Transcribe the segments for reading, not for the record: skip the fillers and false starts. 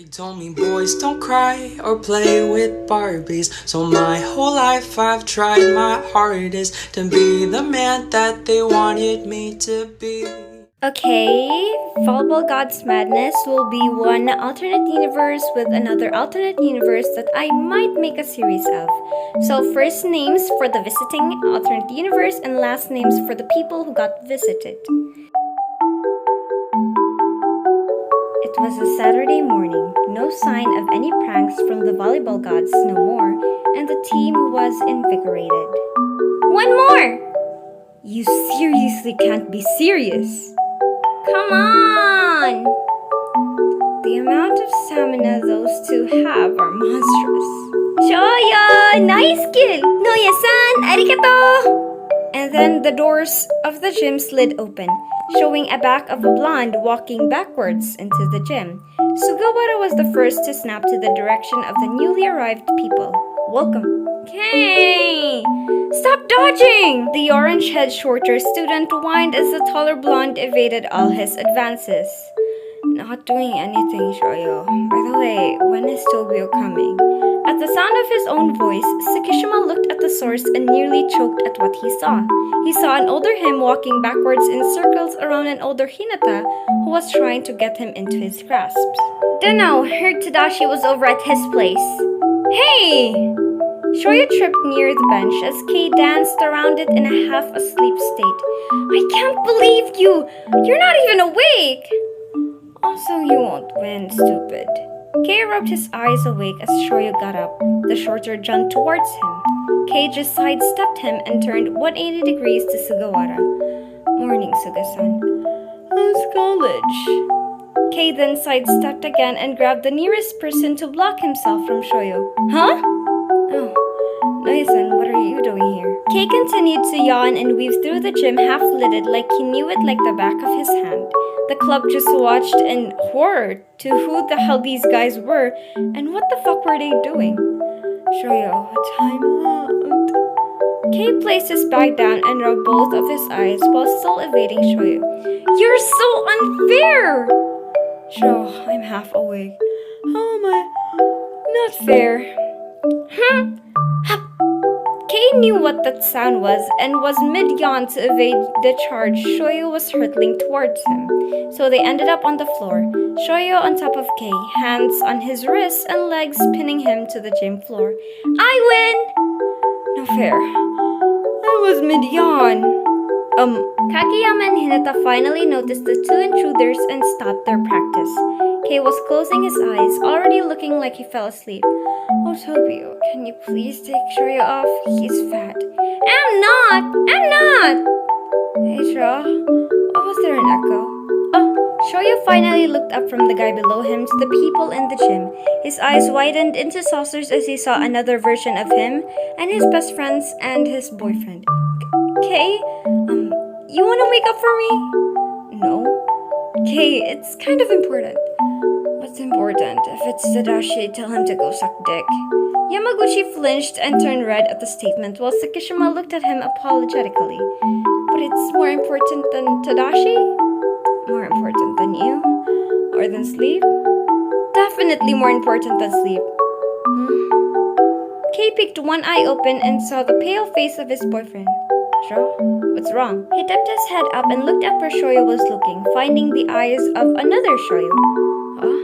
They told me boys don't cry or play with Barbies. So my whole life I've tried my hardest to be the man that they wanted me to be. Okay, Volleyball God's Madness will be one alternate universe with another alternate universe that I might make a series of. So first names for the visiting alternate universe and last names for the people who got visited. It was a Saturday morning, no sign of any pranks from the volleyball gods no more, and the team was invigorated. One more! You seriously can't be serious. Come on! The amount of stamina those two have are monstrous. Shoya! Nice kill! Noya-san! Arigato! And then the doors of the gym slid open, showing a back of a blonde walking backwards into the gym. Sugawara was the first to snap to the direction of the newly arrived people. Welcome. Okay! Stop dodging! The orange-haired shorter student whined as the taller blonde evaded all his advances. Not doing anything, Shoyo. By the way, when is Tobio coming? At the sound of his own voice, Tsukihina looked at the source and nearly choked at what he saw. He saw an older him walking backwards in circles around an older Hinata who was trying to get him into his grasp. Dunno, heard Tadashi was over at his place. Hey! Shoya tripped near the bench as Kei danced around it in a half-asleep state. I can't believe you! You're not even awake! Also, you won't win, stupid. Kei rubbed his eyes awake as Shoya got up. The shorter jumped towards him. Kei just sidestepped him and turned 180 degrees to Sugawara. Morning, Suga-san. How's college? Kei then sidestepped again and grabbed the nearest person to block himself from Shoyo. Huh? Oh. Noya-san, what are you doing here? Kei continued to yawn and weave through the gym half-lidded like he knew it like the back of his hand. The club just watched in horror to who the hell these guys were and what the fuck were they doing. Shoyo, time out. Kei placed his bag down and rubbed both of his eyes while still evading Shoyo. You're so unfair! Sho, I'm half awake. How am I? Not fair. Kei knew what that sound was and was mid-yawn to evade the charge Shoyo was hurtling towards him. So they ended up on the floor, Shoyo on top of Kei, hands on his wrists and legs pinning him to the gym floor. I win! No fair. I was mid-yawn. Kageyama and Hinata finally noticed the two intruders and stopped their practice. Kei was closing his eyes, already looking like he fell asleep. Oh, Tobio, can you please take Shoyo off? He's fat. I'm not! Hey, Sho, what was there an echo? Oh, Shoyo finally looked up from the guy below him to the people in the gym. His eyes widened into saucers as he saw another version of him and his best friends and his boyfriend. Kei, you wanna wake up for me? No. Kei, it's kind of important. What's important? If it's Tadashi, tell him to go suck dick. Yamaguchi flinched and turned red at the statement while Tsukihina looked at him apologetically. But it's more important than Tadashi? More important than you? Or than sleep? Definitely more important than sleep. Kei picked one eye open and saw the pale face of his boyfriend. Sho, what's wrong? He tipped his head up and looked up where Shoyo was looking, finding the eyes of another Shoyo. Huh?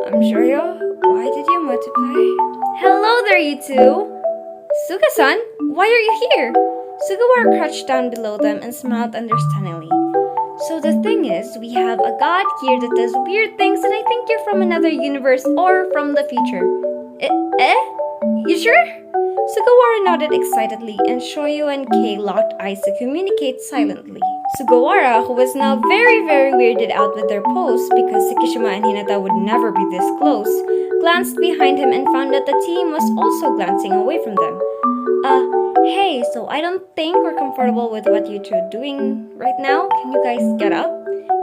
I'm Shoyo. Why did you multiply? Hello there, you two! Suga-san, why are you here? Sugawara crouched down below them and smiled understandingly. So the thing is, we have a god here that does weird things and I think you're from another universe or from the future. You sure? Sugawara nodded excitedly and Shoyo and Kei locked eyes to communicate silently. Sugawara, who was now very weirded out with their pose because Tsukihina and Hinata would never be this close, glanced behind him and found that the team was also glancing away from them. Hey, so I don't think we're comfortable with what you two are doing right now. Can you guys get up?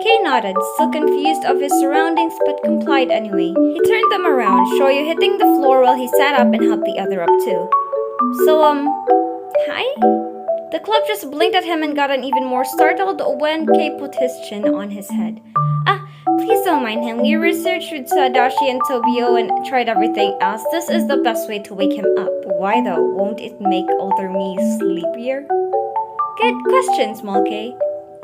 Kei nodded, still confused of his surroundings but complied anyway. He turned them around, Shoyo hitting the floor while he sat up and helped the other up too. So, hi? The club just blinked at him and got even more startled when Kei put his chin on his head. Please don't mind him. We researched with Tadashi and Tobio and tried everything else. This is the best way to wake him up. Why though? Won't it make older me sleepier? Good question, small K.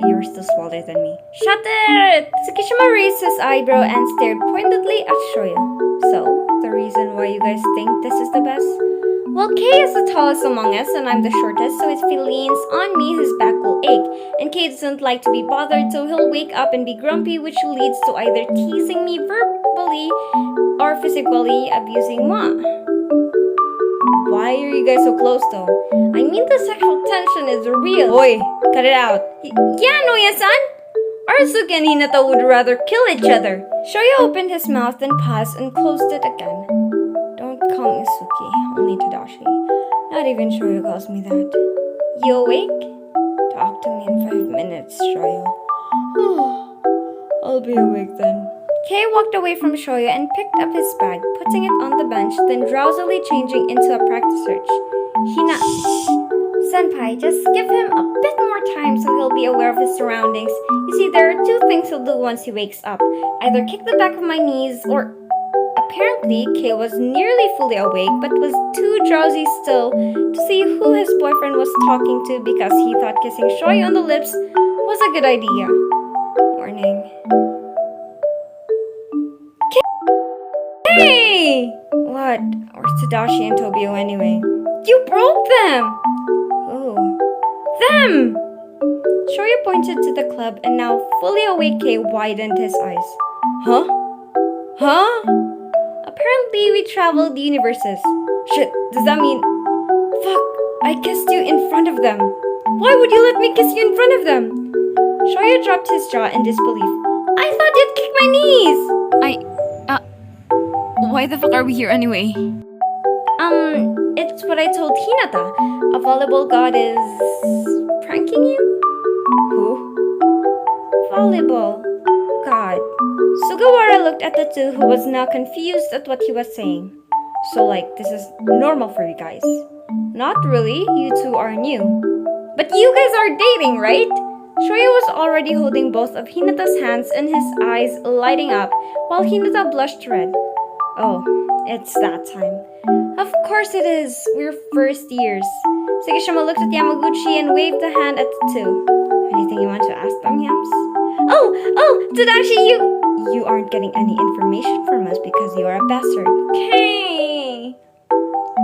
You're still smaller than me. Shut it! Tsukishima raised his eyebrow and stared pointedly at Shoyo. So, the reason why you guys think this is the best? Well, Kay is the tallest among us and I'm the shortest, so if he leans on me, his back will ache. And Kay doesn't like to be bothered, so he'll wake up and be grumpy, which leads to either teasing me verbally or physically abusing moi. Why are you guys so close though? I mean, the sexual tension is real. Oi, cut it out. Yeah, Noya-san? Arasuke and Hinata would rather kill each other. Shoyo opened his mouth, then paused and closed it again. Don't call me Suki, only Tadashi. Not even Shoyo calls me that. You awake? Talk to me in 5 minutes, Shoyo. I'll be awake then. Kei walked away from Shoyo and picked up his bag, putting it on the bench, then drowsily changing into a practice search. Hina... Senpai, just give him a bit more time so he'll be aware of his surroundings. You see, there are 2 things he'll do once he wakes up. Either kick the back of my knees or... Apparently, Kei was nearly fully awake but was too drowsy still to see who his boyfriend was talking to because he thought kissing Shoyo on the lips was a good idea. Morning. Hey! What? Where's Tadashi and Tobio anyway? You broke them! Who? Them! Shoyo pointed to the club and now fully awake Kei widened his eyes. Huh? Huh? Apparently we traveled universes. Shit, does that mean... Fuck, I kissed you in front of them. Why would you let me kiss you in front of them? Shoyo dropped his jaw in disbelief. I thought you'd kick my knees! Why the fuck are we here anyway? It's what I told Hinata. A volleyball god is... pranking you? Who? Volleyball god. Sugawara looked at the two who was now confused at what he was saying. So this is normal for you guys? Not really, you two are new. But you guys are dating, right? Shoyo was already holding both of Hinata's hands and his eyes lighting up while Hinata blushed red. Oh, it's that time. Of course it is. We're first years. Tsukishima looked at Yamaguchi and waved a hand at the two. Anything you want to ask them, Yams? Oh, Tadashi, you aren't getting any information from us because you are a bastard. Okay.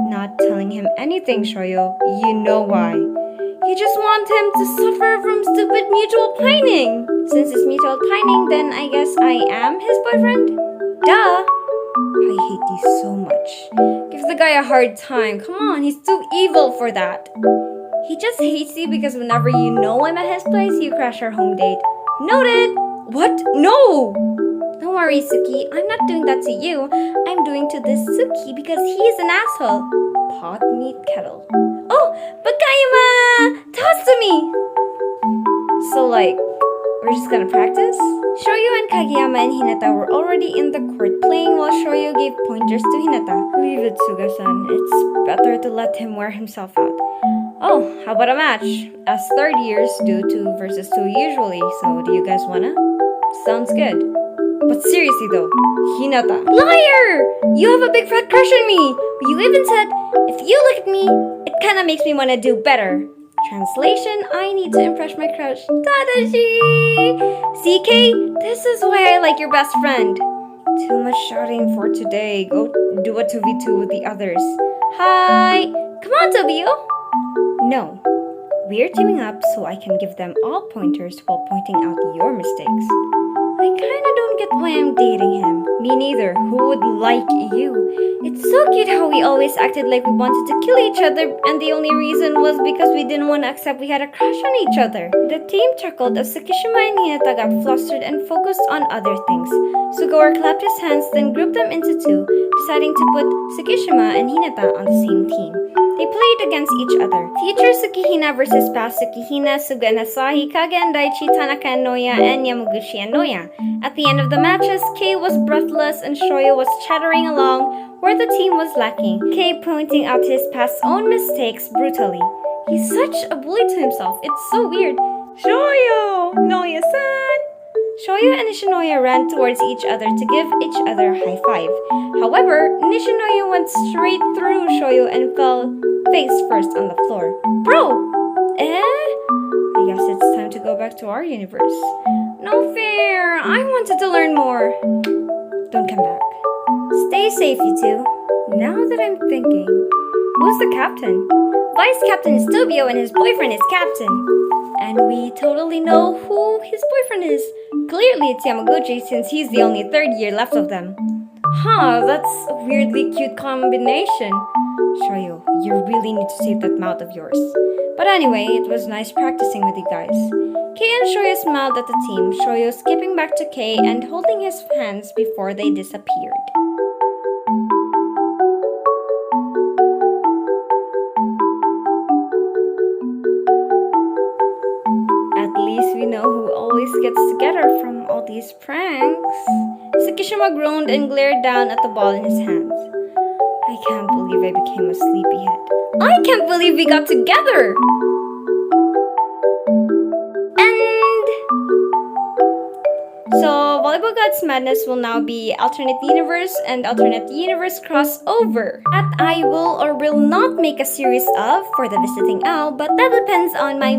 Not telling him anything, Shoyo. You know why. You just want him to suffer from stupid mutual pining. Since it's mutual pining, then I guess I am his boyfriend? Duh. I hate you so much. Give the guy a hard time. Come on, he's too evil for that. He just hates you because whenever you know I'm at his place, you crash our home date. Noted! What? No! Don't worry, Suki. I'm not doing that to you. I'm doing to this Suki because he's an asshole. Pot meet kettle. Oh, Bakayama! Toss to me! So we're just gonna practice? Shoyo and Kageyama and Hinata were already in the court playing while Shoyo gave pointers to Hinata. Leave it, Suga-san. It's better to let him wear himself out. Oh, how about a match? As third years do 2 versus 2 usually, so do you guys wanna? Sounds good. But seriously though, Hinata. Liar! You have a big fat crush on me! You even said, if you look at me, it kinda makes me wanna do better. Translation, I need to impress my crush, Tadashi! CK, this is why I like your best friend. Too much shouting for today. Go do a 2v2 with the others. Hi! Come on, Tobio! No. We're teaming up so I can give them all pointers while pointing out your mistakes. I kinda don't get why I'm dating him. Me neither. Who would like you? It's so cute how we always acted like we wanted to kill each other and the only reason was because we didn't want to accept we had a crush on each other. The team chuckled as Tsukishima and Hinata got flustered and focused on other things. Sugawara clapped his hands then grouped them into 2, deciding to put Tsukishima and Hinata on the same team. They played against each other. Future TsukiHina versus past TsukiHina, Suga and Asahi, Kage and Daichi, Tanaka and Noya, and Yamaguchi and Noya. At the end of the matches, Kei was breathless and Shoyo was chattering along where the team was lacking, Kei pointing out his past own mistakes brutally. He's such a bully to himself, it's so weird. Shoyo! Noya-san! Shoyo and Nishinoya ran towards each other to give each other a high five. However, Nishinoya went straight through Shoyo and fell face first on the floor. Bro! I guess it's time to go back to our universe. No fair! I wanted to learn more. Don't come back. Stay safe, you two. Now that I'm thinking, who's the captain? Vice Captain is Tobio and his boyfriend is Captain. And we totally know who his boyfriend is. Clearly it's Yamaguchi since he's the only third year left of them. Huh, that's a weirdly cute combination. Shoyo, you really need to save that mouth of yours. But anyway, it was nice practicing with you guys. Kei and Shoyo smiled at the team, Shoyo skipping back to Kei and holding his hands before they disappeared. At least we know who always gets together from all these pranks. Tsukishima groaned and glared down at the ball in his hands. I can't believe I became a sleepyhead. I can't believe we got together! So, Volleyball Gods Madness will now be alternate universe and alternate universe crossover that I will or will not make a series of for the visiting owl, but that depends on my